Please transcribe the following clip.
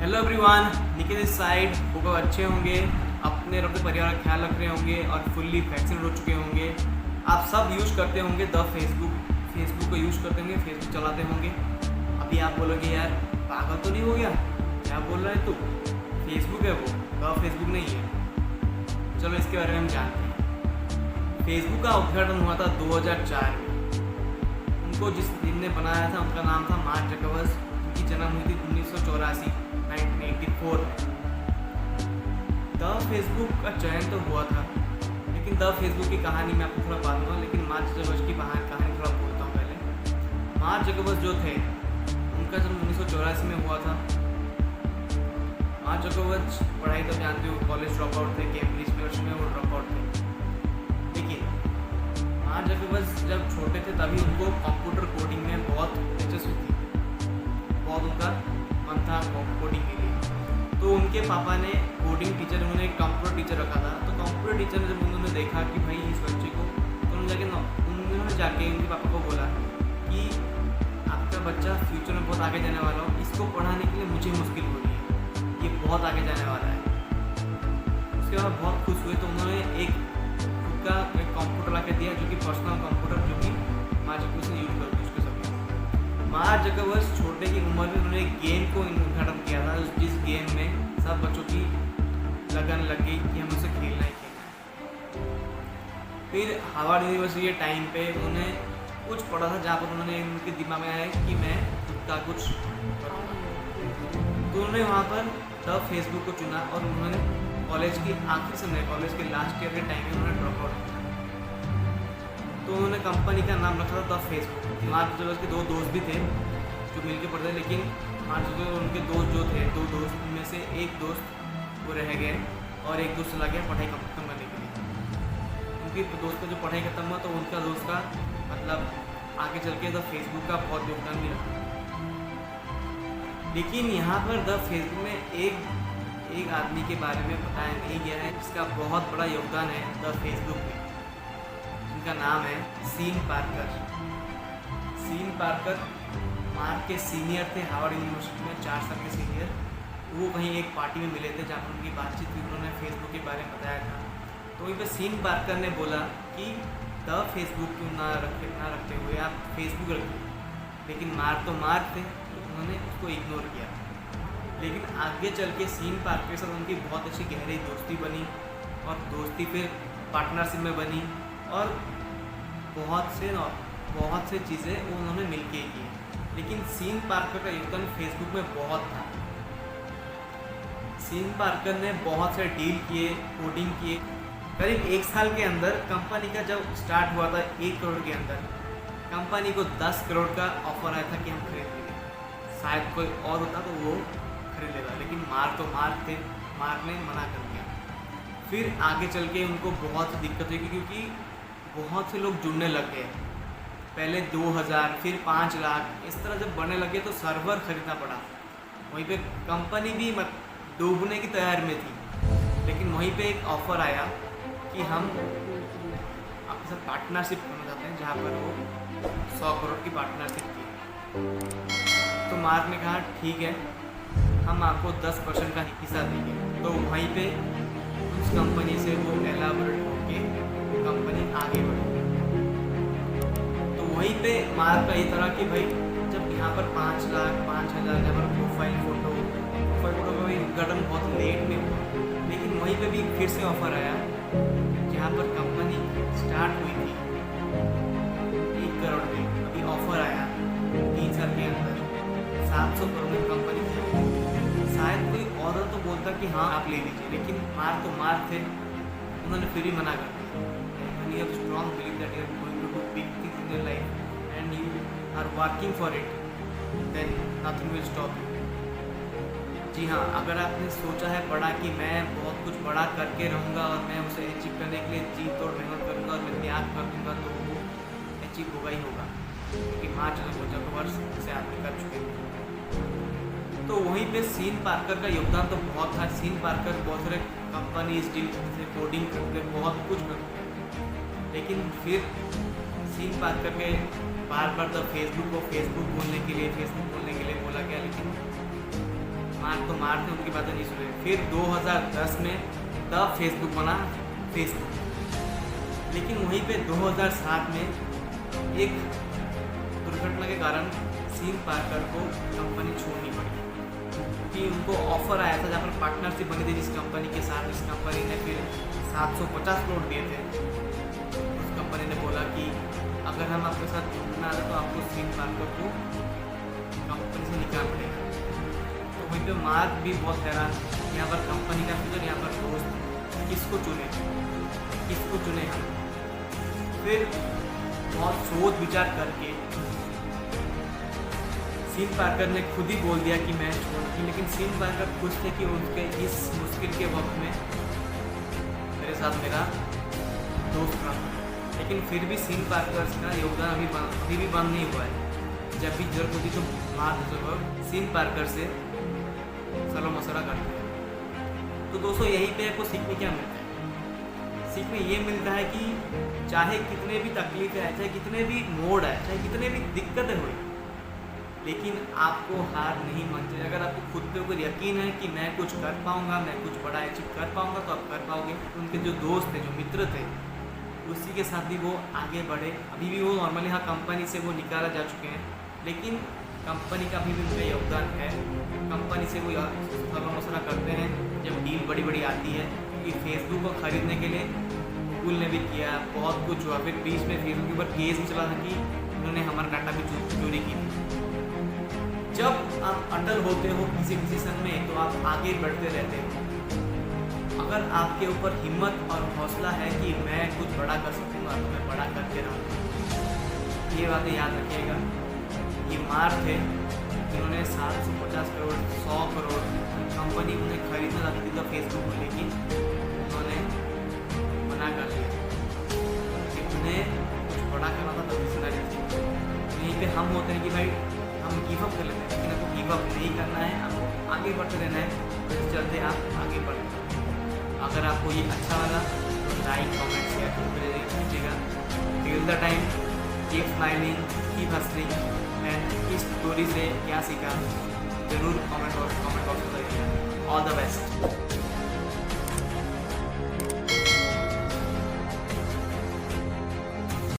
Hello everyone, Nikhil इस side. Hope अच्छे होंगे, अपने और अपने परिवार का ख्याल रख रहे होंगे और फुल्ली वैक्सीनेट हो चुके होंगे। आप सब यूज़ करते होंगे द फेसबुक को यूज़ करते होंगे, फेसबुक चलाते होंगे। अभी आप बोलोगे यार पागल तो नहीं हो गया, क्या बोल रहा है तू? फेसबुक है वो, द फेसबुक नहीं है। चलो इसके बारे में हम जानते हैं। फेसबुक का उद्घाटन हुआ था 2004 में। उनको जिस दिन ने बनाया था उनका नाम था मार्क जकरबर्ग। उनकी जन्म हुई थी 1984 1984 में। द फेसबुक का चयन तो हुआ था, लेकिन द फेसबुक की कहानी मैं आपको थोड़ा बात दूँगा, लेकिन मार्क जकरबर्ग की कहानी थोड़ा बोलता हूँ पहले। मार्क जकरबर्ग जो थे उनका जन्म 1984 में हुआ था। मार्क जकरबर्ग पढ़ाई तो जानते हो, कॉलेज ड्रॉप आउट थे, कैम्ब्रिज यूनिवर्सिटी में वो ड्रॉप आउट थे। लेकिन मार्क जकरबर्ग जब छोटे थे तभी उनको कंप्यूटर कोडिंग में बहुत दिलचस्पी थी, बहुत उनका मन था कोडिंग के लिए। तो उनके पापा ने कोडिंग टीचर, उन्होंने एक कंप्यूटर टीचर रखा था। तो कंप्यूटर टीचर ने जब उन्होंने देखा कि भाई इस बच्चे को, तो उन्होंने जाके उनके पापा को बोला कि आपका बच्चा फ्यूचर में बहुत आगे जाने वाला हो, इसको पढ़ाने के लिए मुझे मुश्किल हो रही है, ये बहुत आगे जाने वाला है। उसके बाद बहुत खुश हुए, तो उन्होंने एक खुद का एक कंप्यूटर ला के दिया, जो कि पर्सनल कंप्यूटर, जो कि मार्क जकरबर्ग से यूज कर सके। मार्क जकरबर्ग छोटे की उम्र में उन्होंने एक गेम को उद्घाटन किया था, जिस गेम में सब बच्चों की लगन लग गई कि हम उसे खेलना ही खेलना है। फिर हार्वर्ड यूनिवर्सिटी के टाइम पे उन्होंने कुछ पढ़ा था, जहाँ पर उन्होंने उनके दिमाग में आया कि मैं खुद का कुछ करूँगा। तो उन्होंने वहाँ पर द फेसबुक को चुना और उन्होंने कॉलेज की आखिरी समय, कॉलेज के लास्ट ईयर के टाइम में उन्होंने ड्रॉप आउट किया। तो उन्होंने कंपनी का नाम रखा था द फेसबुक। मार्क जकरबर्ग के दो दोस्त भी थे जो मिलकर पढ़ते, लेकिन मार्क जकरबर्ग और उनके दोस्त जो थे, दो दोस्त में से एक दोस्त वो रह गए और एक दोस्त चला गया पढ़ाई खत्म करने के लिए। उनके दोस्त का जो पढ़ाई खत्म हुआ, तो उनका दोस्त का मतलब आगे चल के द फेसबुक का बहुत योगदान भी रहा। लेकिन यहाँ पर द फेसबुक में एक आदमी के बारे में बताया नहीं गया है, जिसका बहुत बड़ा योगदान है द फेसबुक में। उनका नाम है Sean Parker. Sean Parker Mark के सीनियर थे, हार्वर्ड यूनिवर्सिटी में 4 साल के सीनियर। वो कहीं एक पार्टी में मिले थे, जहाँ पर उनकी बातचीत हुई, उन्होंने फेसबुक के बारे में बताया था। तो वहीं पर सीन पार्कर ने बोला कि द फेसबुक क्यों ना रखते हुए आप फेसबुक रखिए। लेकिन मार्क तो मार्क थे, तो उन्होंने उसको इग्नोर किया। लेकिन आगे चल के सीन पार्कर के साथ उनकी बहुत अच्छी गहरी दोस्ती बनी, और दोस्ती फिर पार्टनरशिप में बनी, और बहुत से चीज़ें उन्होंने मिलके की। लेकिन सीन पार्कर का योगदान फेसबुक में बहुत था। सीन पार्कर ने बहुत से डील किए, कोडिंग किए। करीब 1 साल के अंदर कंपनी का जब स्टार्ट हुआ था, 1 करोड़ के अंदर कंपनी को 10 करोड़ का ऑफर आया था कि हम खरीद लेंगे। शायद कोई और होता तो वो खरीद लेता, लेकिन मार्क तो मार्क थे, मार्क ने मना कर दिया। फिर आगे चल के उनको बहुत दिक्कत हुई, क्योंकि बहुत से लोग जुड़ने लग गए। पहले 2000, फिर 5 लाख, इस तरह जब बढ़ने लगे तो सर्वर खरीदना पड़ा। वहीं पे कंपनी भी डूबने की तैयारी में थी। लेकिन वहीं पे एक ऑफ़र आया कि हम आपके साथ पार्टनरशिप करना चाहते हैं, जहाँ पर वो 100 करोड़ की पार्टनरशिप थी। तो मार्क ने कहा ठीक है, हम आपको 10% का हिस्सा देंगे। तो वहीं पे उस कंपनी से वो एलाबोरेट होके कंपनी आगे बढ़ी। तो वहीं पे मार्क का ये तरह कि भाई जब यहाँ पर 5 लाख 5,000, यहाँ पर प्रोफाइल फ़ोटो का भी उद्घाटन बहुत लेट में हुआ। लेकिन वहीं पे भी फिर से ऑफ़र आया, जहाँ पर कंपनी स्टार्ट हुई थी 1 करोड़ में, अभी ऑफ़र आया 3 साल के अंदर 700 करोड़ में कंपनी थी। शायद कोई और तो बोलता कि हाँ आप ले लीजिए, लेकिन मार्क तो मार्क थे, उन्होंने फिर भी मना कर दिया। When you have strong belief that you are going to do big things in your life and you are working for it, then nothing will stop you. जी हाँ, अगर आपने सोचा है बड़ा कि मैं बहुत कुछ बड़ा करके रहूँगा और मैं उसे अचीव करने के लिए जी तोड़ मेहनत करूँगा और मैं त्याग कर दूँगा, तो वो अचीव होगा ही होगा, क्योंकि मार्क जकरबर्ग से आपने कर चुके हैं। तो वहीं पे सीन पार्कर का योगदान तो बहुत था। सीन पार्कर बहुत सारे कंपनी डील से कोडिंग करके बहुत कुछ करते हैं। लेकिन फिर सीन पार्कर के बार बार द फेसबुक को फेसबुक बोलने के लिए बोला गया, लेकिन मारते उनकी बातें नहीं सुने। फिर 2010 में द फेसबुक बना, फेसबुक। लेकिन वहीं पे 2007 में एक दुर्घटना के कारण सीन पार्कर को कंपनी छोड़नी पड़ी, कि उनको ऑफर आया था जहाँ पर पार्टनरशिप बनी थी जिस कंपनी के साथ। इस कंपनी ने फिर 750 करोड़ दिए थे। उस कंपनी ने बोला कि अगर हम आपके साथ जुड़ना है तो आपको सीन पार्कर को कंपनी से निकाल पड़ेगा। तो वहीं पे मार्क भी बहुत हैरान, यहाँ पर कंपनी का फ्यूचर, यहाँ पर दोस्त, किसको चुने हम। फिर बहुत सोच विचार करके सीन पार्कर ने खुद ही बोल दिया कि मैं छोड़ूंगी। लेकिन सीन पार्कर खुश थे कि उनके इस मुश्किल के वक्त में मेरे साथ मेरा दोस्त था। लेकिन फिर भी सीन पार्कर का योगदान अभी भी बंद नहीं हुआ है। जब भी जरूरत होती तो मार्क जुकरबर्ग सीन पार्कर से सलाह मशवरा करते हैं। तो दोस्तों यहीं पे आपको सीखने क्या मिलता है? सीखने ये मिलता है कि चाहे कितने भी तकलीफें आए, चाहे कितने भी मोड़ आए, चाहे कितने भी दिक्कतें हुई, लेकिन आपको हार नहीं माननी चाहिए। अगर आपको खुद पे ऊपर यकीन है कि मैं कुछ कर पाऊँगा, मैं कुछ बड़ा अचीव कर पाऊँगा, तो आप कर पाओगे। उनके जो दोस्त थे, जो मित्र थे, उसी के साथ भी वो आगे बढ़े। अभी भी वो नॉर्मली हाँ कंपनी से वो निकाला जा चुके हैं, लेकिन कंपनी का भी उनका योगदान है। कंपनी से वो सलाह मशवरा करते हैं जब डील बड़ी बड़ी आती है। कि फेसबुक को खरीदने के लिए गूगल ने भी किया, बहुत कुछ हुआ। फिर बीच में फेसबुक के ऊपर केस भी चला था कि उन्होंने हमारा डाटा भी चोरी की थी। जब आप अटल होते हो किसी डिसीजन में, तो आप आगे बढ़ते रहते हो। अगर आपके ऊपर हिम्मत और हौसला है कि मैं कुछ बड़ा कर सकूँगा, तो मैं बड़ा करके रहूँगा। ये बातें याद रखिएगा। ये मार्क थे जिन्होंने 750 करोड़, 100 करोड़ कंपनी उन्हें खरीदना चाहती थी फेसबुक में, लेकिन उन्होंने मना कर दिया कि उन्हें कुछ बड़ा करना था, तभी सुना थी। यहीं पे हम होते हैं कि भाई हम गिव अप कर लेते हैं, लेकिन आपको गिव अप नहीं करना है, आपको आगे बढ़ते रहना है। तो चलते आप आगे बढ़ते। अगर आपको ये अच्छा लगा तो लाइक, कमेंट, शेयर कीजिएगा। Till the time keep smiling, keep Hansling. And इस स्टोरी से क्या सीखा जरूर कमेंट बॉक्स में बताइएगा। All the best.